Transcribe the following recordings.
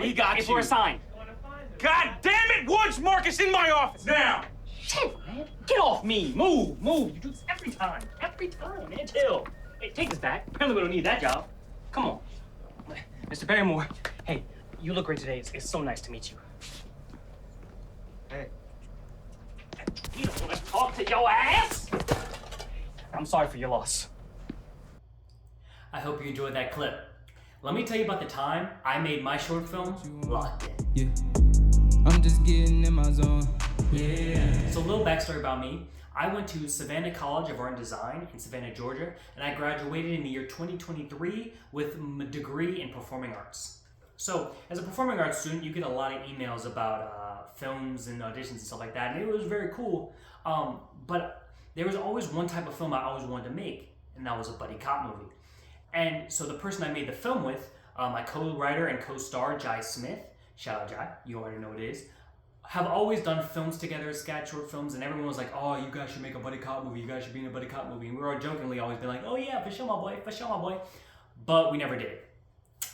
We got Hey, you. for a sign. God damn it, Woods! Marcus, in my office now! Shit, man. Get off me. Move. You do this every time. Every time, man. Chill. Hey, take this back. Apparently we don't need that job. Come on. Mr. Barrymore, hey, you look great today. It's so nice to meet you. Hey. You don't want to talk to your ass? I'm sorry for your loss. I hope you enjoyed that clip. Let me tell you about the time I made my short film, Locked In. Yeah, I'm just getting in my zone. Yeah. So a little backstory about me. I went to Savannah College of Art and Design in Savannah, Georgia, and I graduated in the year 2023 with a degree in performing arts. So as a performing arts student, you get a lot of emails about films and auditions and stuff like that, and it was very cool. But there was always one type of film I always wanted to make, and that was a buddy cop movie. And so the person I made the film with, my co-writer and co-star, Jai Smith, shout out Jai, you already know what it is, have always done films together, scat short films, and everyone was like, oh, you guys should make a buddy cop movie, you guys should be in a buddy cop movie. And we were all jokingly always been like, oh yeah, for sure my boy. But we never did it.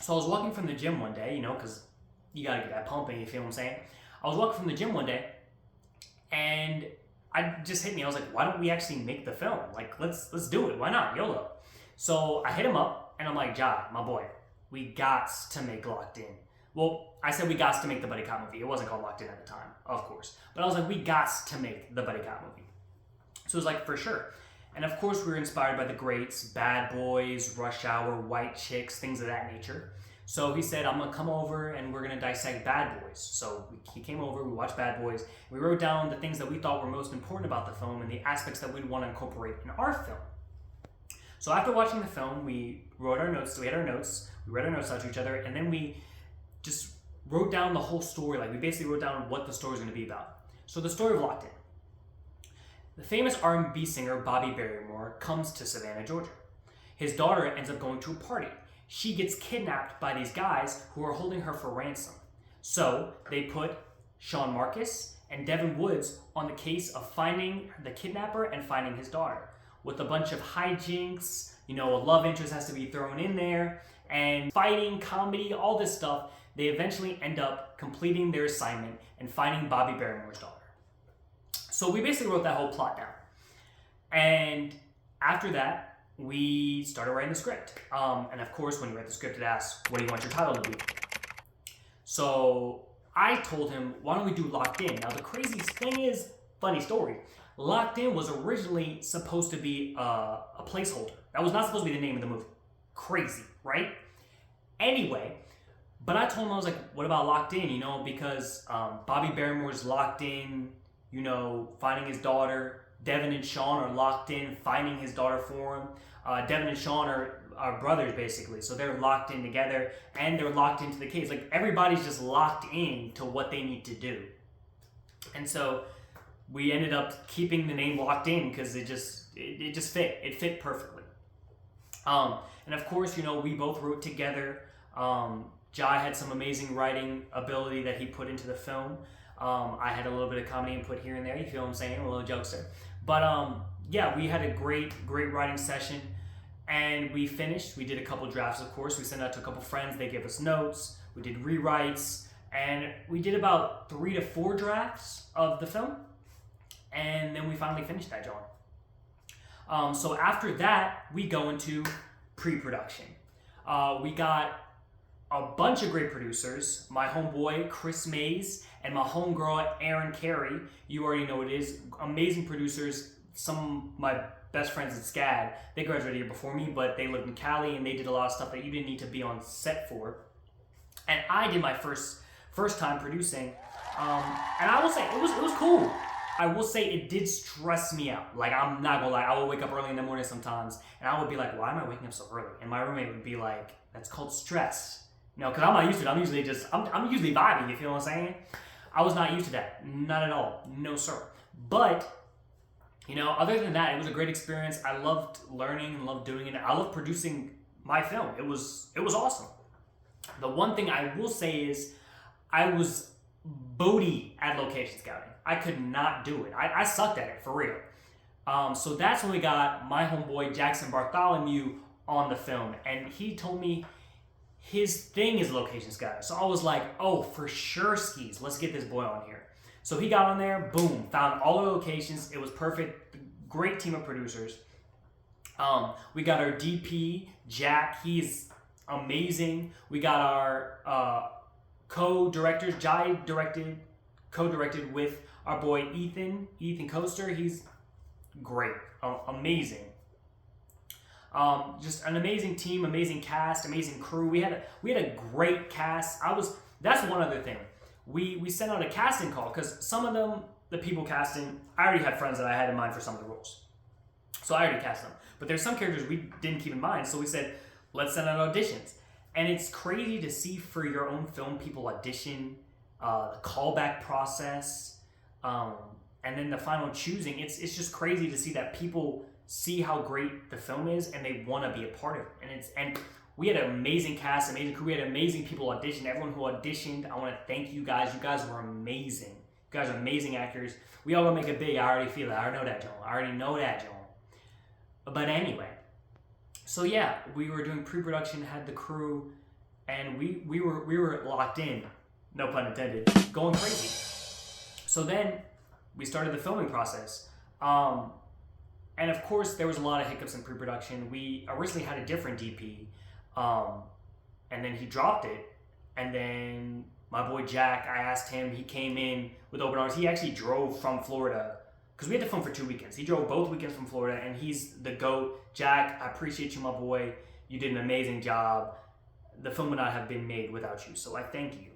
So I was walking from the gym one day, because you gotta get that pumping, you feel what I'm saying? I was walking from the gym one day, and I just hit me, I was like, why don't we actually make the film? Like, let's do it, why not, YOLO? So I hit him up, and I'm like, Jai, my boy, we gots to make Locked In. Well, I said we gots to make the buddy cop movie. It wasn't called Locked In at the time, of course. But I was like, we gots to make the buddy cop movie. So it was like, for sure. And of course, we were inspired by the greats, Bad Boys, Rush Hour, White Chicks, things of that nature. So he said, I'm gonna come over and we're gonna dissect Bad Boys. So he came over, we watched Bad Boys. We wrote down the things that we thought were most important about the film and the aspects that we'd want to incorporate in our film. So after watching the film, we wrote our notes, we read our notes out to each other, and then we just wrote down the whole story. Like, we basically wrote down what the story is going to be about. So the story of Locked In. The famous R&B singer Bobby Barrymore comes to Savannah, Georgia. His daughter ends up going to a party. She gets kidnapped by these guys who are holding her for ransom. So they put Sean Marcus and Devin Woods on the case of finding the kidnapper and finding his daughter. With a bunch of hijinks, a love interest has to be thrown in there, and fighting, comedy, all this stuff, they eventually end up completing their assignment and finding Bobby Barrymore's daughter. So we basically wrote that whole plot down. And after that, we started writing the script. And of course, when you write the script, it asks, what do you want your title to be? So I told him, why don't we do Locked In? Now the craziest thing is, funny story, Locked In was originally supposed to be a placeholder. That was not supposed to be the name of the movie. Crazy, right? Anyway, but I told him, I was like, what about Locked In, because Bobby Barrymore's locked in, finding his daughter. Devin and Sean are locked in, finding his daughter for him. Devin and Sean are brothers, basically. So they're locked in together, and they're locked into the case. Like, everybody's just locked in to what they need to do. And so we ended up keeping the name Locked In because it just fit. It fit perfectly. And of course, we both wrote together. Jai had some amazing writing ability that he put into the film. I had a little bit of comedy input here and there. You feel what I'm saying? A little jokester. But yeah, we had a great writing session, and we finished. We did a couple drafts, of course. We sent out to a couple friends. They gave us notes. We did rewrites, and we did about 3 to 4 drafts of the film. And then we finally finished that, John. So after that, we go into pre-production. We got a bunch of great producers. My homeboy, Chris Mays, and my homegirl, Erin Carey. You already know what it is. Amazing producers. Some of my best friends at SCAD. They graduated a year before me, but they lived in Cali, and they did a lot of stuff that you didn't need to be on set for. And I did my first time producing. And I will say, it was cool. I will say it did stress me out. Like, I'm not gonna lie, I would wake up early in the morning sometimes, and I would be like, why am I waking up so early? And my roommate would be like, that's called stress. Because I'm not used to it. I'm usually vibing, you feel what I'm saying? I was not used to that. Not at all. No, sir. But, other than that, it was a great experience. I loved learning and loved doing it. I loved producing my film. It was awesome. The one thing I will say is I was booty at location scouting. I could not do it. I sucked at it, for real. So that's when we got my homeboy Jackson Bartholomew on the film. And he told me his thing is location scouting. So I was like, oh, for sure skis. Let's get this boy on here. So he got on there, boom, found all the locations. It was perfect. Great team of producers. We got our DP, Jack. He's amazing. We got our co-directors. Jai co-directed with our boy Ethan Coaster. He's great, amazing. Just an amazing team, amazing cast, amazing crew. We had a great cast. That's one other thing. We sent out a casting call because some of them, the people casting, I already had friends that I had in mind for some of the roles. So I already cast them. But there's some characters we didn't keep in mind, so we said, let's send out auditions. And it's crazy to see for your own film people audition, the callback process, and then the final choosing. It's just crazy to see that people see how great the film is and they want to be a part of it. And we had an amazing cast, amazing crew. We had amazing people audition. Everyone who auditioned, I want to thank you guys. You guys were amazing. You guys are amazing actors. We all gonna make it big. I already feel it. I already know that, John. But anyway, so yeah, we were doing pre-production, had the crew, and we were locked in, no pun intended, going crazy. So then we started the filming process. And of course, there was a lot of hiccups in pre-production. We originally had a different DP, and then he dropped it. And then my boy Jack, I asked him, he came in with open arms. He actually drove from Florida, because we had to film for 2 weekends. He drove both weekends from Florida, and he's the GOAT. Jack, I appreciate you, my boy. You did an amazing job. The film would not have been made without you, so I thank you.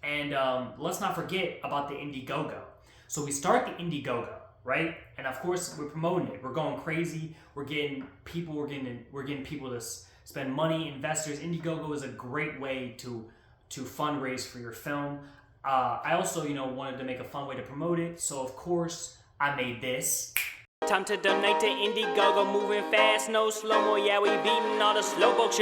And let's not forget about the Indiegogo. So we start the Indiegogo, right? And of course, we're promoting it. We're going crazy. We're getting people to spend money, investors. Indiegogo is a great way to fundraise for your film. I also, wanted to make a fun way to promote it. So of course, I made this. Time to donate to Indiegogo, moving fast, no slow-mo. Yeah, we beating all the slowpokes,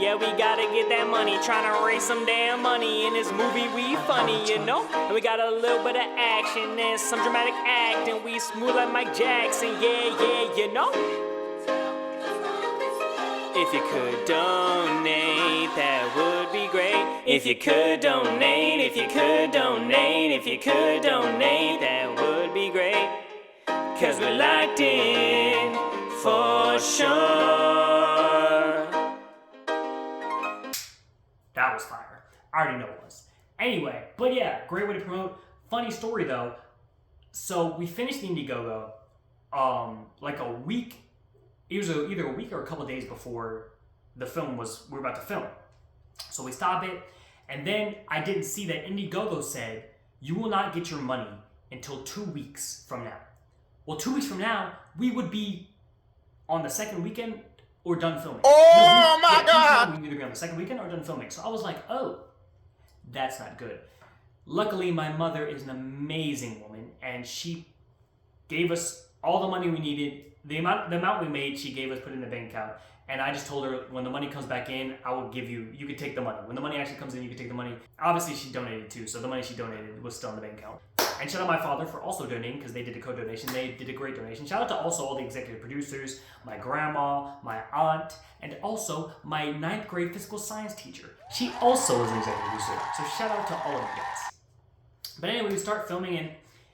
Yeah, we gotta get that money, trying to raise some damn money. In this movie, we funny, And we got a little bit of action and some dramatic acting. We smooth like Mike Jackson, yeah. If you could donate, that would be great. If you could donate, that would be great. 'Cause we're locked in for sure. That was fire. I already know it was. Anyway, but yeah, great way to promote. Funny story though. So we finished the Indiegogo like a week. It was either a week or a couple days before we were about to film. So we stopped it, and then I didn't see that Indiegogo said you will not get your money until 2 weeks from now. Well, 2 weeks from now, we would be on the second weekend or done filming. My God! We'd either be on the second weekend or done filming. So I was like, oh, that's not good. Luckily, my mother is an amazing woman, and she gave us all the money we needed. The amount we made, she gave us, put in the bank account. And I just told her, when the money comes back in, I will give you could take the money. When the money actually comes in, you can take the money. Obviously, she donated too, so the money she donated was still in the bank account. And shout out my father for also donating, because they did a co-donation. They did a great donation. Shout out to also all the executive producers, my grandma, my aunt, and also my 9th grade physical science teacher. She also was an executive producer. So shout out to all of you guys. But anyway, we start filming, and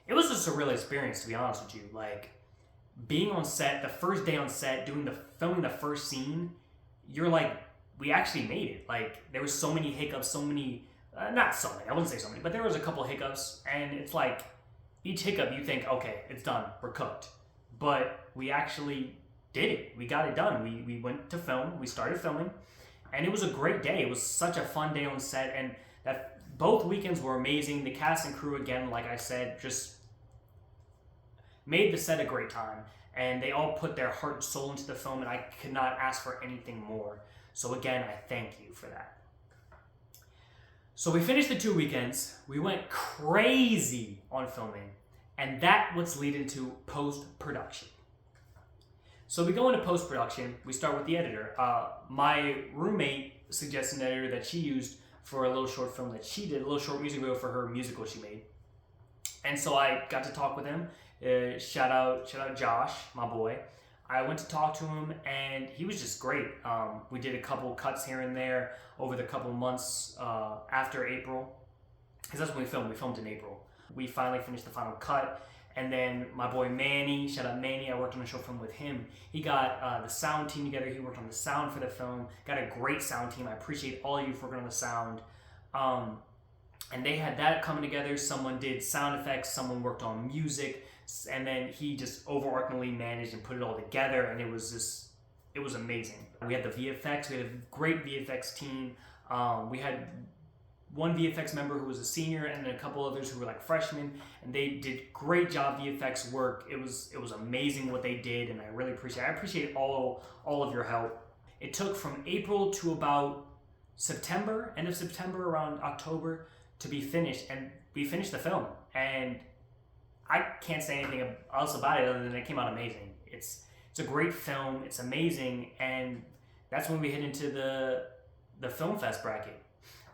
it was just a real experience, to be honest with you. Like, being on set, the first day on set, filming the first scene, you're like, we actually made it. Like, there was so many hiccups, not so many, I wouldn't say so many, but there was a couple hiccups, and it's like, each hiccup you think, okay, it's done, we're cooked. But we actually did it. We got it done. We went to film, we started filming, and it was a great day. It was such a fun day on set, and that both weekends were amazing. The cast and crew, again, like I said, just made the set a great time, and they all put their heart and soul into the film, and I could not ask for anything more. So again, I thank you for that. So we finished the 2 weekends, we went crazy on filming, and that's what's leading to post-production. So we go into post-production, we start with the editor. My roommate suggested an editor that she used for a little short film that she did, a little short music video for her musical she made. And so I got to talk with him. Shout out Josh, my boy. I went to talk to him, and he was just great. We did a couple cuts here and there over the couple months after April, because that's when we filmed. We filmed in April. We finally finished the final cut, and then my boy Manny, shout out Manny, I worked on a short film with him. He got the sound team together. He worked on the sound for the film. Got a great sound team. I appreciate all of you for working on the sound. And they had that coming together. Someone did sound effects, someone worked on music, and then he just overarchingly managed and put it all together, and it was amazing. We had the VFX, we had a great VFX team. We had one VFX member who was a senior, and then a couple others who were like freshmen, and they did great job VFX work. It was amazing what they did, and I really appreciate all of your help. It took from April to about September, end of September, around October, to be finished, and we finished the film, and I can't say anything else about it other than it came out amazing. It's a great film, it's amazing, and that's when we hit into the Film Fest bracket.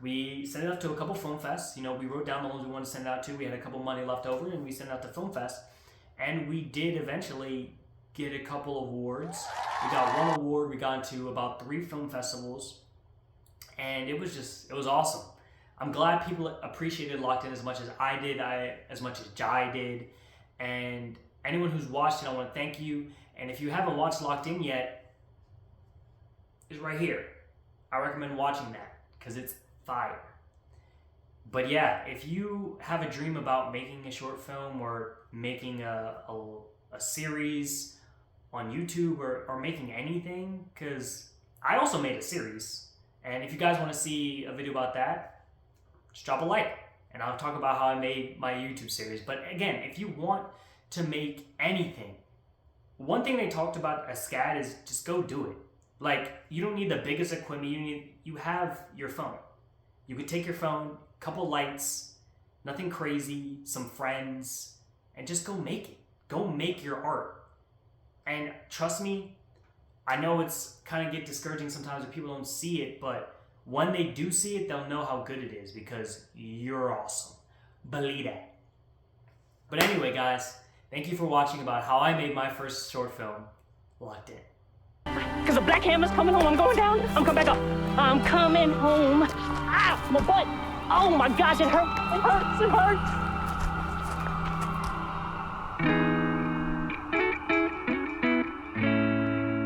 We sent it out to a couple Film Fests. You know, we wrote down the ones we wanted to send it out to. We had a couple money left over, and we sent it out to Film Fest, and we did eventually get a couple awards. We got one award, we got into about 3 film festivals, and it was awesome. I'm glad people appreciated Locked In as much as I did, as much as Jai did, and anyone who's watched it, I want to thank you. And if you haven't watched Locked In yet, it's right here. I recommend watching that because it's fire. But yeah, if you have a dream about making a short film or making a series on YouTube or making anything, because I also made a series, and if you guys want to see a video about that, just drop a like, and I'll talk about how I made my YouTube series. But again, if you want to make anything, one thing they talked about at SCAD is just go do it. Like, you don't need the biggest equipment. You have your phone. You could take your phone, couple lights, nothing crazy, some friends, and just go make it. Go make your art. And trust me, I know it's kind of get discouraging sometimes if people don't see it, but when they do see it, they'll know how good it is because you're awesome. Believe that. But anyway, guys, thank you for watching about how I made my first short film, Locked In. Cause the Black Hammer's coming home. I'm going down. I'm coming back up. I'm coming home. Ah, my butt. Oh my gosh, it hurts. It hurts. It hurts.